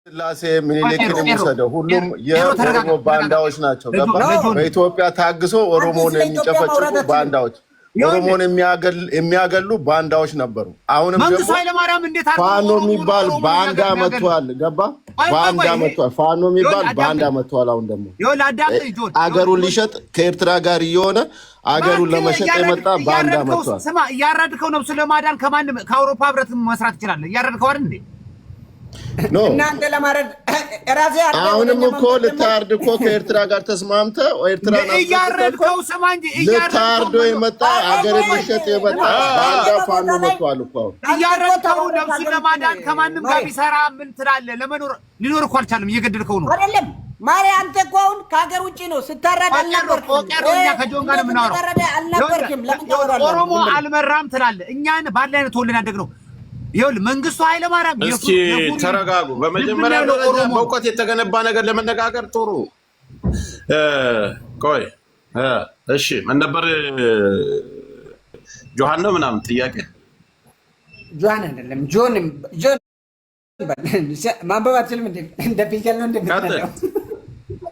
ስላሴ ምኒልክን የሚሰደው ሁሉም የኦሮሞ ባንዳዎች ናቸው። ገባ? በኢትዮጵያ ታግሶ ኦሮሞን የሚጨፈጭፉ ባንዳዎች፣ ኦሮሞን የሚያገሉ ባንዳዎች ነበሩ። አሁንም ደግሞ ፋኖ የሚባል ባንዳ መጥቷል። ገባ? ባንዳ መጥቷል። ፋኖ የሚባል ባንዳ መጥቷል። አሁን ደግሞ አገሩን ሊሸጥ ከኤርትራ ጋር እየሆነ አገሩን ለመሸጥ የመጣ ባንዳ መጥቷል። ስማ፣ እያራድከው ነው። ስለማዳን ከማንም ከአውሮፓ ህብረት መስራት ይችላል። እያራድከው አይደል እንዴ? እናንተ ለማረድ ራሴ አሁንም እኮ ልታርድ እኮ ከኤርትራ ጋር ተስማምተ ኤርትራ እያረድከው ስማ እንጂ ልታርዶ የመጣ አገር ሊሸጥ የመጣ ባንዳ ፋኖ መጥቷል እኮ። እያረድከው ነፍሱ ለማዳን ከማንም ጋር ቢሰራ ምን ትላለህ? ለመኖር ሊኖር እኮ አልቻለም። እየገደልከው ነው አይደለም? ማሪ አንተ እኮ አሁን ከሀገር ውጪ ነው ስታረድ አልነበርክም። እኛ ከጆን ጋር የምናወራው ኦሮሞ አልመራም ትላለህ። እኛን ባለ አይነት ተወልደን ያደግነው ይኸውልህ መንግስቱ ኃይለማርያም። እስኪ ተረጋጉ። በመጀመሪያ ደረጃ በእውቀት የተገነባ ነገር ለመነጋገር ጥሩ። ቆይ እሺ፣ ምን ነበር ጆሃን ነው ምናምን ጥያቄ? ጆሃን አይደለም ጆን ማንበብ አትችልም እንደ ፊልም ነው እንደሚባለው።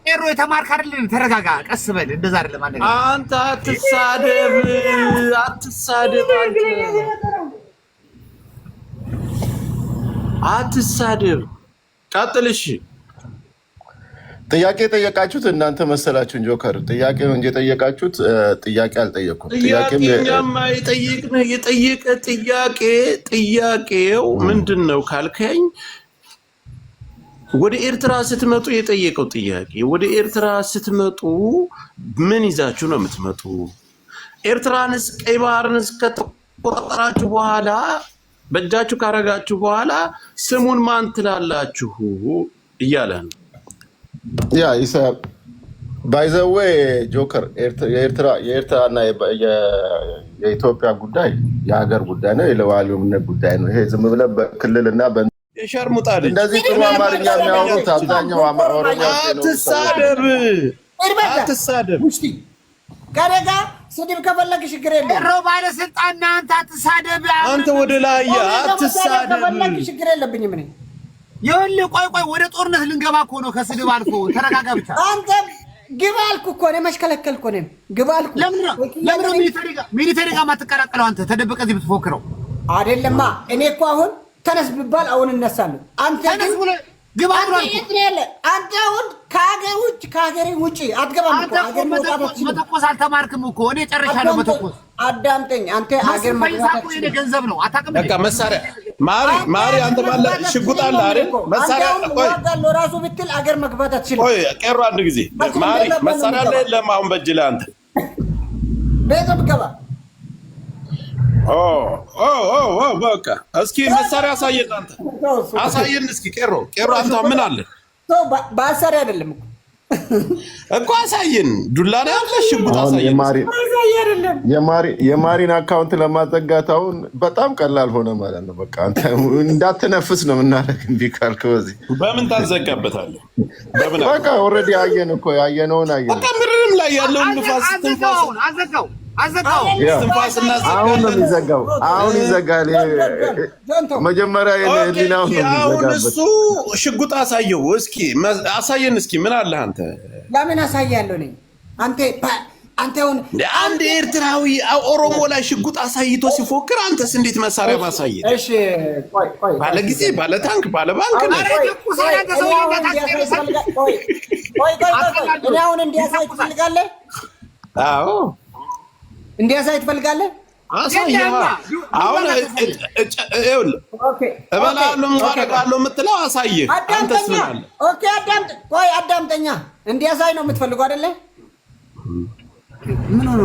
ቄሮ የተማርክ አይደለም? ተረጋጋ፣ ቀስ በል። እንደዛ አይደለም ማለት ነው። አንተ አትሳደብ አትሳደብ። ቀጥል። እሺ፣ ጥያቄ ጠየቃችሁት እናንተ መሰላችሁን? ጆከር ጥያቄ ነው እንጂ የጠየቃችሁት ጥያቄ አልጠየኩም። ጥያቄው ምንድን ነው ካልከኝ፣ ወደ ኤርትራ ስትመጡ የጠየቀው ጥያቄ፣ ወደ ኤርትራ ስትመጡ ምን ይዛችሁ ነው የምትመጡ? ኤርትራንስ ቀይ ባህርንስ ከተቆጣጠራችሁ በኋላ በእጃችሁ ካረጋችሁ በኋላ ስሙን ማን ትላላችሁ እያለ ነው። ያ ባይ ዘ ዌይ ጆከር የኤርትራና የኢትዮጵያ ጉዳይ የሀገር ጉዳይ ነው፣ የሉዓላዊነት ጉዳይ ነው። ይሄ ዝም ብለህ በክልልና የሸርሙጣ ልጅ እንደዚህ ጥሩ አማርኛ የሚያወሩት አብዛኛው ኦሮሞ። አትሳደብ ከደጋ ስድብ ከፈለግ ችግር የለም። ሮ ባለስልጣን አንተ አትሳደብ። አንተ ወደ ላይ አትሳደብ። ከፈለግ ችግር የለብኝም እኔ። ይኸውልህ ቆይ ወደ ጦርነት ልንገባ እኮ ነው። ከስድብ አልፎ ተረጋጋ ብቻ። አንተ ግባ አልኩህ እኮ እኔ መሽከለከልኩ እኔ ግባ አልኩህ። ለምን ሚሊተሪ ጋር ማትቀላቀለው? አንተ ተደብቀህ እዚህ ብትፎክረው አይደለማ። እኔ እኮ አሁን ተነስ ብባል አሁን እነሳለሁ። አንተ ግን ግባ ብሏል። አንተ አሁን ከሀገር ውጭ አትገባም እኮ። ሀገር መተኮስ አልተማርክም እኮ። እኔ ጨርሻለሁ መተኮስ። አዳምጠኝ አንተ። ሀገር መግባት የኔ ገንዘብ ነው። አታውቅም? በቃ መሳሪያ ማሪ አንተ ባለ ሽጉጥ አለ አይደል? መሳሪያ ቆይ ራሱ ብትል ሀገር መግባት አትችልም። ቆይ ቀሩ አንድ ጊዜ ማሪ መሳሪያ አለ የለም? አሁን በእጅ ላይ አንተ ቤት ብትገባ በቃ እስኪ መሳሪያ አሳየን። አንተ አሳየን እስኪ። ቄሮ አንተ ምን አለ? በአሳሪ አይደለም እኮ አሳየን። ዱላ ላይ አለ ሽጉጥ አሳየን። የማሪን አካውንት ለማዘጋት አሁን በጣም ቀላል ሆነ ማለት ነው። በቃ አንተ እንዳትነፍስ ነው የምናደርግ። እምቢ ካልክ በዚህ በምን ታዘጋበታለህ? በቃ ኦልሬዲ አየን እኮ ያየነውን አየን። በቃ ምንም ላይ ያለውን ንፋስ ትንፋስ አዘጋው። አሁን ነው የሚዘጋው። አሁን ይዘጋል። መጀመሪያ የህሊናውን ነው የሚዘጋበት። እሱ ሽጉጥ አሳየው እስኪ፣ አሳየን እስኪ። ምን አለ አንተ? ለምን አሳያለሁ ነኝ? አንተ አሁን አንድ ኤርትራዊ ኦሮሞ ላይ ሽጉጥ አሳይቶ ሲፎክር፣ አንተስ እንዴት መሳሪያ ማሳየት? እሺ ቆይ ባለ ጊዜ ባለ ታንክ ባለ ባንክ ነው። እኔ አሁን እንዲያሳይ ትፈልጋለህ? አዎ እንዲያሳይ ትፈልጋለህ? አሳየህ። አሁን ይኸውልህ እበላለሁ ማረጋለሁ የምትለው አሳየህ። አንተስ ምን አለ? ኦኬ አዳምጠኛ። እንዲያሳይ ነው የምትፈልገው አይደለ? ምን ሆኖ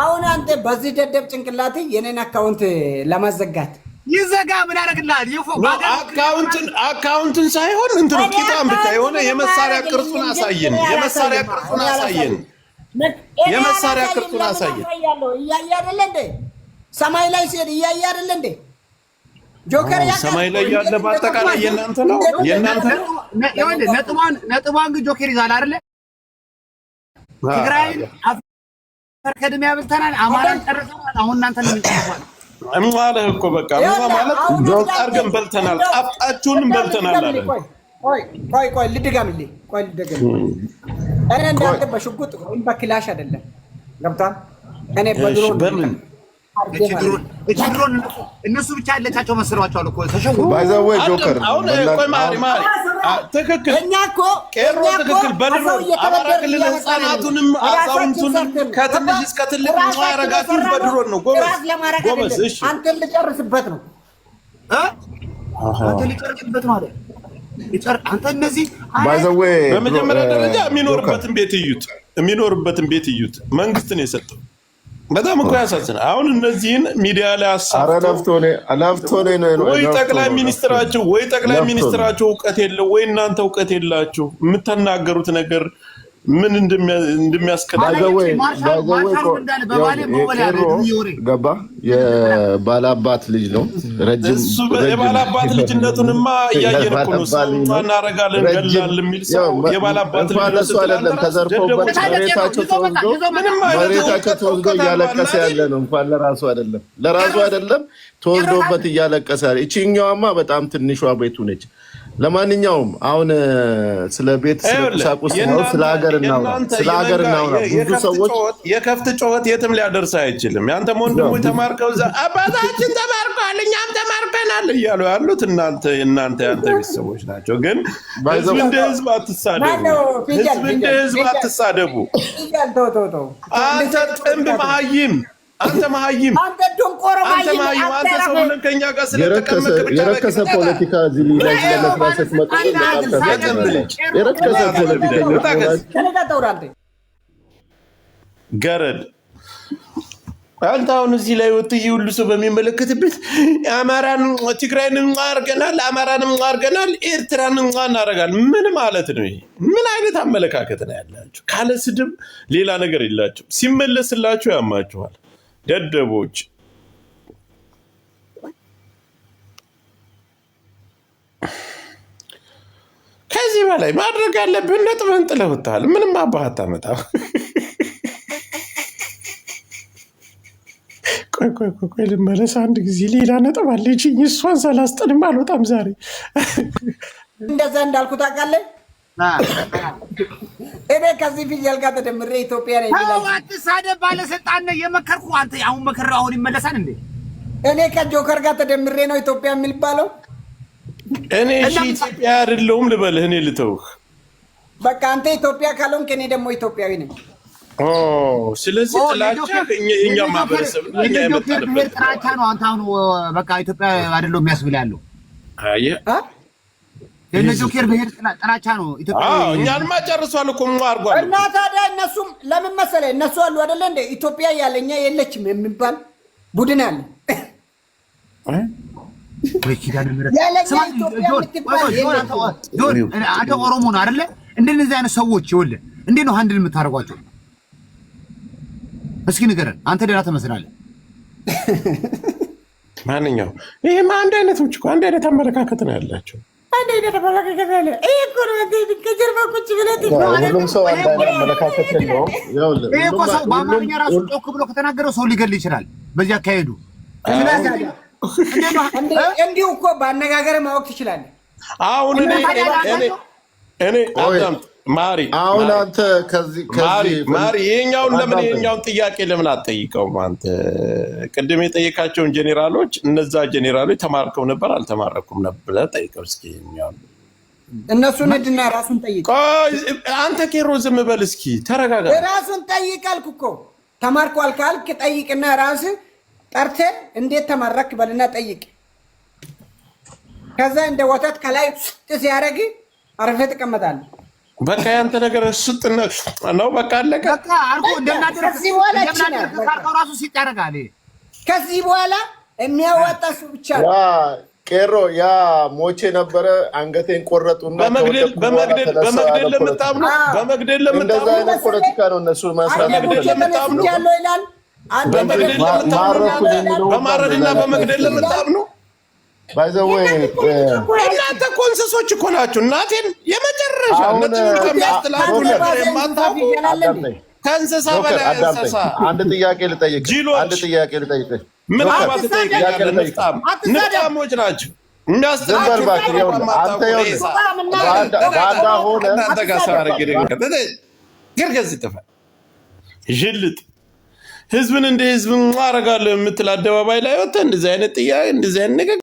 አሁን አንተ በዚህ ደደብ ጭንቅላት የኔን አካውንት ለማዘጋት ይዘጋ። ምን ያደርግልሃል? አካውንትን ሳይሆን እንትን ቂጣም ብቻ የሆነ የመሳሪያ ቅርጹን አሳየን። የመሳሪያ ቅርጹን አሳየን። እያየ አይደለ እንዴ? ሰማይ ላይ ሲሄድ እያየ አይደለ እንዴ? ጆከር ሰማይ ላይ ያለ በአጠቃላይ የእናንተ ነው። ነጥቧን ግን ጆከር ይዛል አይደለ? ትግራይን አፈር ከድሜ ያብልተናል። አማራን ጨርሰናል። አሁን እናንተ ነው የሚጨርሷል። እማለህ እኮ በቃ ማለት ጆክ አድርገን በልተናል፣ ጣፍጣችሁንም በልተናል አለ። ቆይ ልድገምልህ። እኔ እንዳንተ በሽጉጥ ወይም በክላሽ አይደለም ገብቷል። እኔ በድሮን እነሱ ብቻ ያለቻቸው መስሏቸዋል እኮ ተሸው ባይዘው ጆከር አሁን ቆይ ማሪ ትክክል እኛ እኮ ቄሮ ትክክል በድሮን አማራ ክልል ህፃናቱንም አዛውንቱንም ከትንሽ እስከ ትልቅ ማያረጋችሁት በድሮን ነው። ጎበዝ እሺ አንተን ልጨርስበት ነው አንተ ልጨርስበት ማለት አንተ እነዚህ ባይዘው በመጀመሪያ ደረጃ የሚኖርበትን ቤት እዩት። መንግስት ነው የሰጠው። በጣም እኮ ያሳዝናል። አሁን እነዚህን ሚዲያ ላይ አላፍቶኔ ነው ወይ ጠቅላይ ሚኒስትራቸው እውቀት የለው ወይ እናንተ እውቀት የላችሁ። የምትናገሩት ነገር ምን ገባ። የባላባት ልጅ ነው። እሱ የባላባት ልጅነቱንማ እያየን እኮ ነው። ሰው እናረጋለን ገላል የሚል ሰው የባላባት ልጅ አይደለም። ተዘርፎበት መሬታቸው ተወስዶ እያለቀሰ ያለ ነው። እንኳን ለራሱ አይደለም ተወስዶበት እያለቀሰ ያለ። እቺኛዋማ በጣም ትንሿ ቤቱ ነች። ለማንኛውም አሁን ስለ ቤት ቁሳቁስ ነው፣ ስለ ሀገር እናውራ። ብዙ ሰዎች የከፍት ጮኸት የትም ሊያደርስ አይችልም። ያንተም ወንድሙ ተማርከው እዛ አባታችን ተማርኳል እኛም ተማርከናል እያሉ ያሉት እናንተ ያንተ ቤተሰቦች ናቸው። ግን ህዝብ እንደ ህዝብ አትሳደቡ። አንተ ጥንብ መሀይም አንተ መሀይም አንተ ደንቆሮ መሀይም አንተ ሰው ብለን ከኛ ጋር ስለተቀመጥክ ብቻ የረከሰ ፖለቲካ እዚህ ላይ ለመስራት ስትመጡ የረከሰ ፖለቲካ ገረድ አንተ አሁን እዚህ ላይ ወጥተህ ሁሉ ሰው በሚመለከትበት አማራን ትግራይን አርገናል ኤርትራን እናረጋለን ምን ማለት ነው? ይሄ ምን አይነት አመለካከት ነው ያላችሁ? ካለ ስድብ ሌላ ነገር የላችሁ። ሲመለስላችሁ ያማችኋል። ደደቦች ከዚህ በላይ ማድረግ ያለብን ነጥብህን ጥለህ ወጥተሃል። ምንም አባህ አታመጣም። ቆይ ልመለስ አንድ ጊዜ ሌላ ነጥብ አለችኝ። እሷን ሳላስጥንም አልወጣም ዛሬ። እንደዛ እንዳልኩ ታውቃለህ። እኔ ከዚህ ፊት ጋር ተደምሬ ኢትዮጵያ ላይ አትሳደብ። ባለስልጣን ነህ የመከርኩ አንተ አሁን መከረው አሁን ይመለሳል እንዴ? እኔ ከጆከር ጋር ተደምሬ ነው ኢትዮጵያ የሚባለው። እኔ ኢትዮጵያ አይደለሁም ልበልህ። እኔ ልተውህ በቃ አንተ ኢትዮጵያ ካልሆንክ እኔ ደግሞ ኢትዮጵያዊ ነኝ። ስለዚህ ጥላቻ የእኛ ማህበረሰብ ብሔር ጥላቻ ነው። አንተ አሁን በቃ ኢትዮጵያ አይደለሁም የሚያስብል ያለው የጆከር ብሔር ጥላቻ ነው። ኢትዮጵያ እኛንማ ጨርሷል እኮ አድርጓል። እና ታዲያ እነሱም ለምን መሰለህ እነሱ አሉ አይደለ እንደ ኢትዮጵያ ያለኛ የለችም የሚባል ቡድን አለ። አንተ ኦሮሞ ነው አይደለ? እንደነዚህ አይነት ሰዎች ይኸውልህ እንዴት ነው አንድን የምታደርጓቸው? እስኪ ንገረን። አንተ ደህና ትመስላለህ። ማንኛውም ይሄማ አንድ አይነቶች እኮ አንድ አይነት አመለካከት ነው ያላቸው። ሁሉም ሰው አንድ አይነት አመለካከት የለውም። ይሄ እኮ ሰው በአማርኛ ራሱ ጮክ ብሎ ከተናገረው ሰው ሊገል ይችላል በዚህ አካሄዱ። እንዲሁ እኮ በአነጋገር ማወቅ ትችላለህ። አሁን እኔ ማሪ አሁን አንተ ከዚህ ማሪ ይሄኛውን ለምን ይሄኛውን ጥያቄ ለምን አትጠይቀውም? አንተ ቅድም የጠየቃቸውን ጄኔራሎች እነዛ ጄኔራሎች ተማርከው ነበር አልተማረኩም ነበር ብለህ ጠይቀው እስኪ። ይሄኛው እነሱን እድና ራሱን ጠይቅ። አንተ ቄሮ ዝም በል እስኪ ተረጋጋ። ራሱን ጠይቅ አልኩ እኮ። ተማርኳል ካልክ ጠይቅና ራስህ ጠርተህ እንዴት ተማረክ በልና ጠይቅ። ከዛ እንደ ወተት ከላይ ሲያደርግ አርፈህ ትቀመጣለህ። በቃ ያንተ ነገር ስጥና ነው። በቃ አለቀ። በቃ አርጎ እንደናደረክ ራሱ ሲጣረጋል። ከዚህ በኋላ የሚያዋጣ እሱ ብቻ ነው። ቄሮ ያ ሞቼ ነበረ አንገቴን ቆረጡና በመግደል ለምታምኑ እንደዛ አይነት ፖለቲካ ነው እነሱ መስራት ለምታምኑ ይላል። አንተ በማረድና በመግደል ለምታምኑ ባይዘወይ እናንተ እኮ እንስሶች እኮ ናችሁ። እናቴን የመጨረሻ ነጥብ ከሚያስተላልፉ ነገር የማታውቁ ከእንስሳ በላይ እንስሳ። አንድ ጥያቄ ልጠይቅ ምን አባት ተጠይቀኛለህ? ንፍጣሞች ናቸው የሚያስተዳድሩ። አንተ ጋር ሰው አድርጌ ገርገዝ ይጥፋል ዥልጥ ህዝብን እንደ ህዝብ አደርጋለሁ የምትል አደባባይ ላይ ወጥተህ እንደዚህ አይነት ጥያቄ እንደዚህ አይነት ነገር